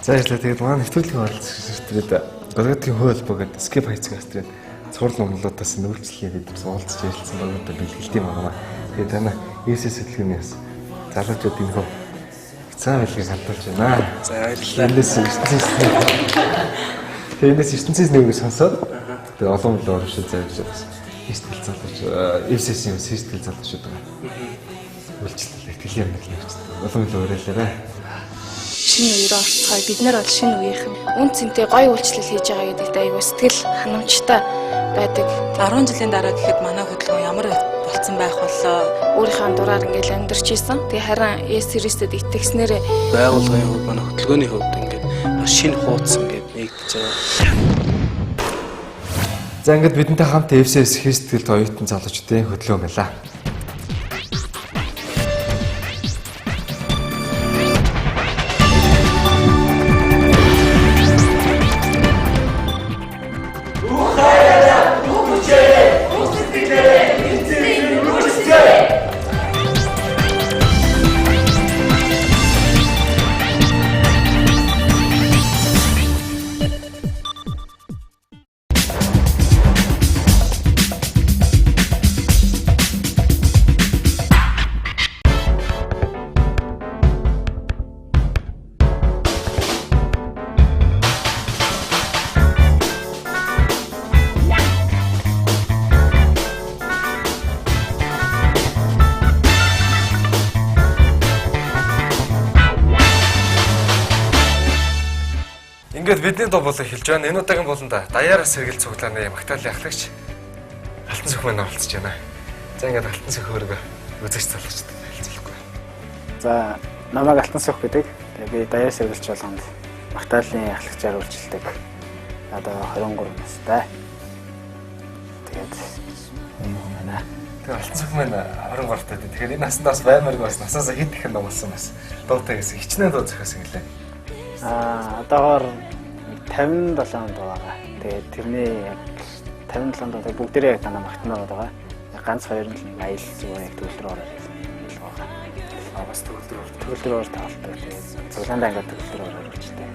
За ажиллаа тэгээд манай нэвтрүүлгийн оролцогчдод гологдгийн хууль бөгөөд скип хайцгаас тэгээд цуврал номлуудаас нөлцлөе гэдэг уулзч ярилцсан багуудаа бэлгэлт юм байна. Тэгээд танаа ESS хөтөлбөрнөөс залуучууд энэ хөө цаа байлгийг хандуулж байна. За баярлалаа. Тэндээс ертөнцөөс нэг сонсоод тэгээд олон олон урамшил зааж бас хийстэл залууч ESS-ийн хийстэл залуучууд байгаа. Үйлчлэл ихтгэл юм нэг явчихсан. Олон олон уриалаарай. Шинэ үеэр орцгоё. Бид нар бол шинэ үеийнхэн үн цэнтэй гоё үйлчлэл хийж байгаа гэдэгт аягүй сэтгэл ханамжтай байдаг. 10 жилийн дараа гэхэд манай хөдөлгөөн ямар болцсон байх болоо. Өөрийнхөө дураар ингээл амьдарч исэн. Тэгээ харин E-series-дэд итгэснээр Байгууллагын хувьд манай хөтөлбөрийн хувьд ингээд шинэ хуудас ингээд нэгдэж байгаа. За ингээд бидэнтэй хамт ESS хийстэл оюутан залуучдын хөтөлбөр байлаа. Ингээд бидний дуу болоо хэлж байна. Энэ удаагийн болонд даяараа сэргэл цуглааны магтаалын ахлагч Алтан Сүх маань оролцож байна. За ингээд Алтан Сүх өөрийгөө үзэгч залуучдад хэлцүүлэхгүй. За намайг Алтан Сүх гэдэг. Тэгээ би даяар сэргэлч болгонд магтаалын ахлагчаар үйлчилдэг. Одоо 23 настай. Тэгээд энэ манай. Тэгээ Алтан Сүх маань 23 таа. Тэгэхээр энэ насанд бас баймарг бас насаасаа хэд их нугалсан бас. Дуутай гэсэн хичнээн дуу зохиосон гэлээ. Одоогоор 57 дуу байгаа. Тэгээд тэрний яг 57 дуу бүгдээрээ яг танаа магтнаар байгаа. Ганц хоёр нь нэг аял зүгээр яг төгөлдөр ороод ирсэн байгаа. Бас төгөлдөр ороод таалтай. Тэгээд цуглаандаа ингээд төгөлдөр ороод ирчихтэй.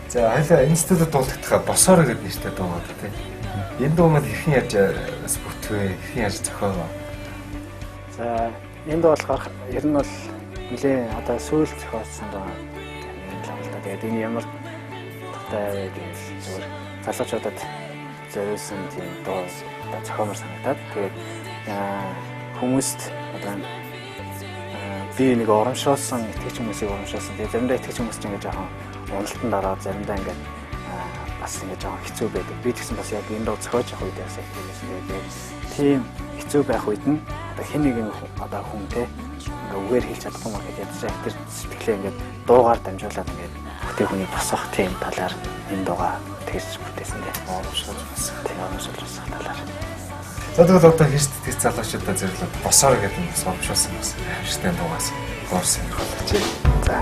За хоёлаа институтад дуулахдаа босоороо гэдэг нэртэй дуу байна тийм. Энэ дуу маань хэрхэн яаж бүтвэ? Хэрхэн яаж зохиоо? За энэ дуу болохоор ер нь бол нэлээ одоо сүүл зохиосон дуу. Тэгээд энэ ямар тавтай гэж зүгээр залуучуудад зориулсан тийм дуу зохиомор санагдаад тэгээд хүмүүст одоо би нэг урамшуулсан итгэж хүмүүсийг урамшуулсан. Тэгээд заримдаа итгэж хүмүүс ч ингээд жоохон уналтанд ороод заримдаа ингээд бас ингээд жоохон хэцүү байдаг. Би тэгсэн бас яг энэ дуу зохиож явах үед бас яг тэгээд тийм хэцүү байх үед нь одоо хэн нэгэн одоо хүнтэй ингээд үгээр хэлж чадахгүй маа гэж ядаж тэр сэтгэлээ ингээд дуугаар дамжуулаад ингээд бүтээх хүний босох тийм талаар энэ дуугаа тэгж бүтээсэн дээ. Урамшуулсан талаар. За тэгвэл одоо хэсэгт залуучуудаа зөвлөд босоор гэдэг нь бас урамшуулсан бас амжилттай дуугаас гоорсон юм байна. За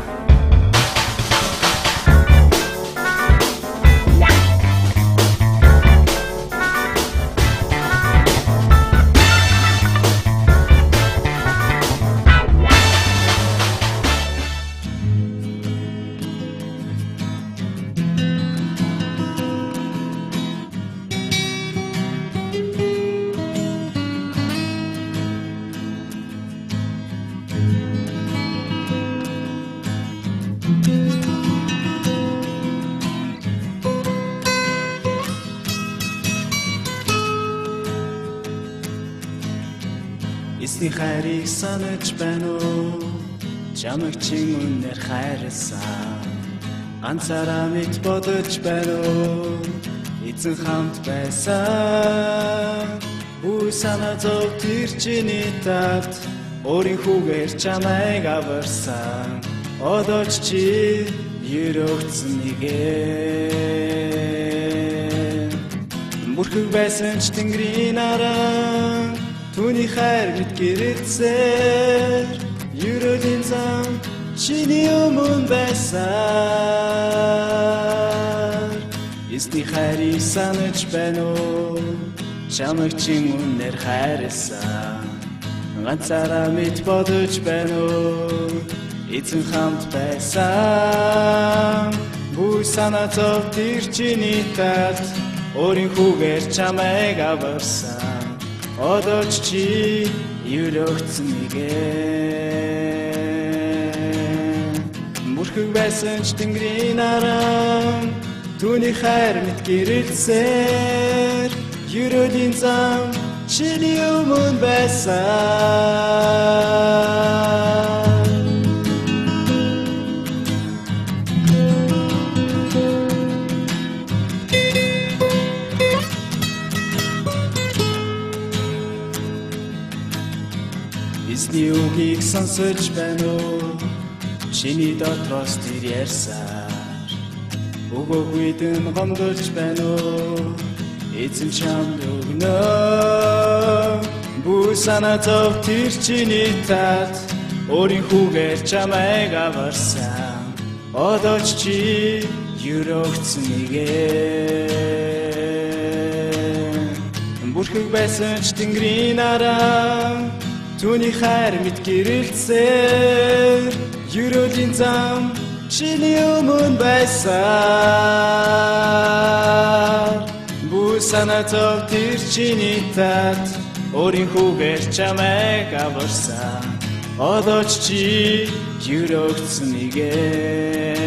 Эсний хайрыг санаж байна уу? Чамайг чин үнээр хайрласан. Ганцаараа мэд бодож байна уу? Эзэн хамт байсан. Бүх санаа зов тэр чиний талд өөрийн хүүгээр чамайг аварсан. Одоо чи ерөөгцөн нэгэ. Бүрхэг байсан ч тэнгэрийн араа түүний хайр мэд гэрэлцээр ерөөлийн зам чиний өмнө байсан. Эзний хайрыг санаж байна уу? Чамайг чин үнээр хайрласан. Ганцаараа мэд бодож байна уу? Эзэн хамт байсан. Бүү санаа зовт ирчиний талд өөрийн хүүгээр чамайг аварсан. Одоо чи юрогцсон нэгэн. Бүрхэг байсан ч тэнгэрийн арам түүний хайр мэт гэрэлсээр юрөлийн зам чиний өмнө байсан. Эзний үгийг сонсож байна уу? Чиний дотроос тэр ярьсаар өгөөгүй дэн гомдолж байна уу? Эзэн чамд өгнө. Бүү санаа зовт тэр чиний талд өөрийн хүүгээр чамайг аварсан. Одоо чи юрогцсон нэгэн. Бүрхэг байсан ч тэнгэрийн арам түүний хайр мэт гэрэлцээр юрөлийн зам чиний өмнө байсан. Бүү санаа зовт тэр чиний талд өөрийн хүүгээр чамайг аварсан. Одоо чи юрогцсон нэгэн.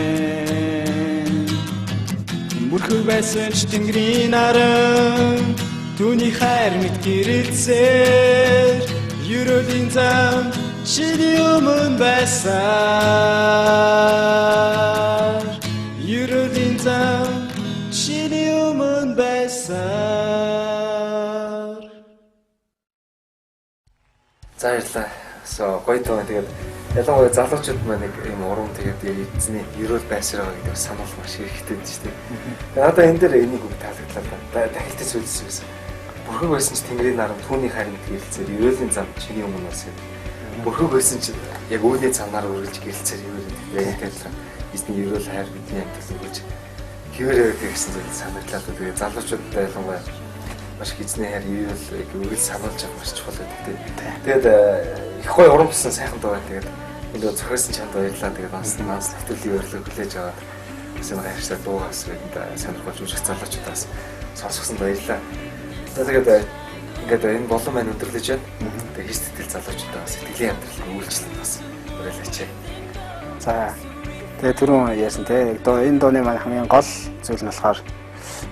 Бүрхэг байсан ч тэнгэрийн арам түүний хайр мэт гэрэлцээр юрөлийн зам чиний өмнө байсан. Юрөлийн зам чиний өмнө байсан. За баярлалаа. Гоё тоо тэгээд ялангуяа залуучууд маань нэг юм урам тэгээд эзний ерөөл байсараа гэдэг санал маш хэрэгтэй дээ шүү дээ. Тэгээд одоо энэ дээр энийг үг таалагдлаа. Дахилтын зүйлс байсан. Бүрхэг байсан ч тэнгэрийн арам түүний хайр мэт гэрэлцээр ерөөлийн зам чиний өмнө байсан. Бүрхэг байсан ч яг үүний цанаар үргэлж гэрэлцээр ерөөл байдаг. Эзний ерөөл хайр бидний амьд өгөж хэвээрээ гэсэн зүйл санагдлаа. Тэгээд залуучууд ялангуяа маш эзний хайр ерөөл үргэлж сануулж авах маш чухал байдаг. Тэгээд их гоё урам тусан сайхан дуу байна. Тэгээд энэ зохиосон чанд баярлалаа. Тэгээд нас нэвтрүүлгийн өрлөг хүлээж аваад бас юм хайртай дуугаас сонирхолж үзэх залуучуудаас сонсгосон баярлалаа. Тэгээд ингээд энэ болон маань өдөрлөж байна. Тэгээд хийх сэтгэл залуучуудаа сэтгэлийн амьдралыг үйлчлэн бас уриалаач. За тэгээд түрүүн яасан те энэ дууны маань хамгийн гол зүйл нь болохоор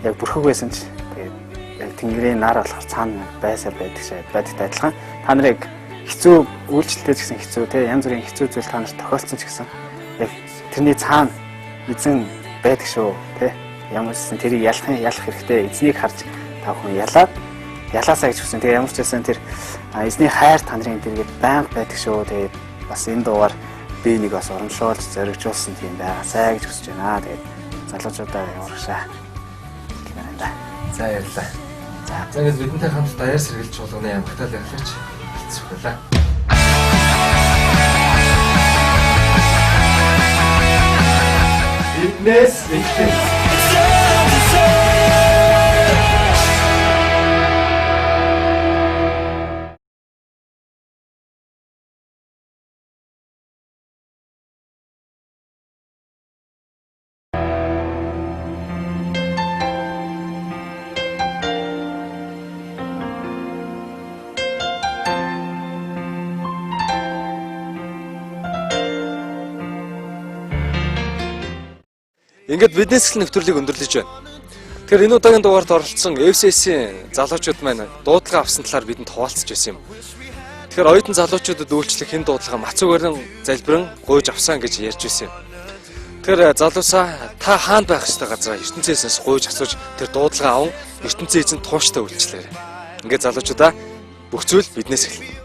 яг бүрхэг байсан ч тэгээд яг тэнгэрийн нар болохоор цаана байсаар байдагтай адилхан. Та нарыг хэцүү үйлчлэлтэй ч гэсэн хэцүү те янз бүрийн хэцүү зүйл та нарт тохиолдсон ч гэсэн яг тэрний цаана эзэн байдаг шүү те. Ямар ч гэсэн тэрийг ялах хэрэгтэй. Эзнийг харж та бүхэн ялаасаа гэж хүсэн. Тэгээ ямар ч байсан тэр эзний хайр та нарын дэргээд байнга байдаг шүү. Тэгээд бас энэ дуугаар би нэг бас урамшуулж зоригжуулсан тийм байгаасаа гэж хүсэж байна. Тэгээд залуучуудаа явааршаа. Гэнэ да. За баярлалаа. За ингээд бидэнтэй хамт даяар сэргийлж болгоны ямагтаал явуулаач. Хэлцүүлээ. Фитнес ихтэй. Ингээд биднес эхлэн нэвтрүүлгийг өндөрлөж байна. Тэгэхээр энэ удаагийн дугаард оролцсон FCS-ийн залуучууд маань дуудлага авсан талаар бидэнд хуваалцаж байсан юм. Тэгэхээр оюутан залуучуудад үйлчлэх энэ дуудлага мацуугаар залбирэн гуйж авсан гэж ярьж байсан юм. Тэгэхээр залуусаа та хаана байх ёстой газараа ертөнцөөс гуйж асууж тэр дуудлага аван ертөнцийн эзэн тууштай үйлчлээрэй. Ингээд залуучуудаа бүх зүйл биднээс эхэлнэ.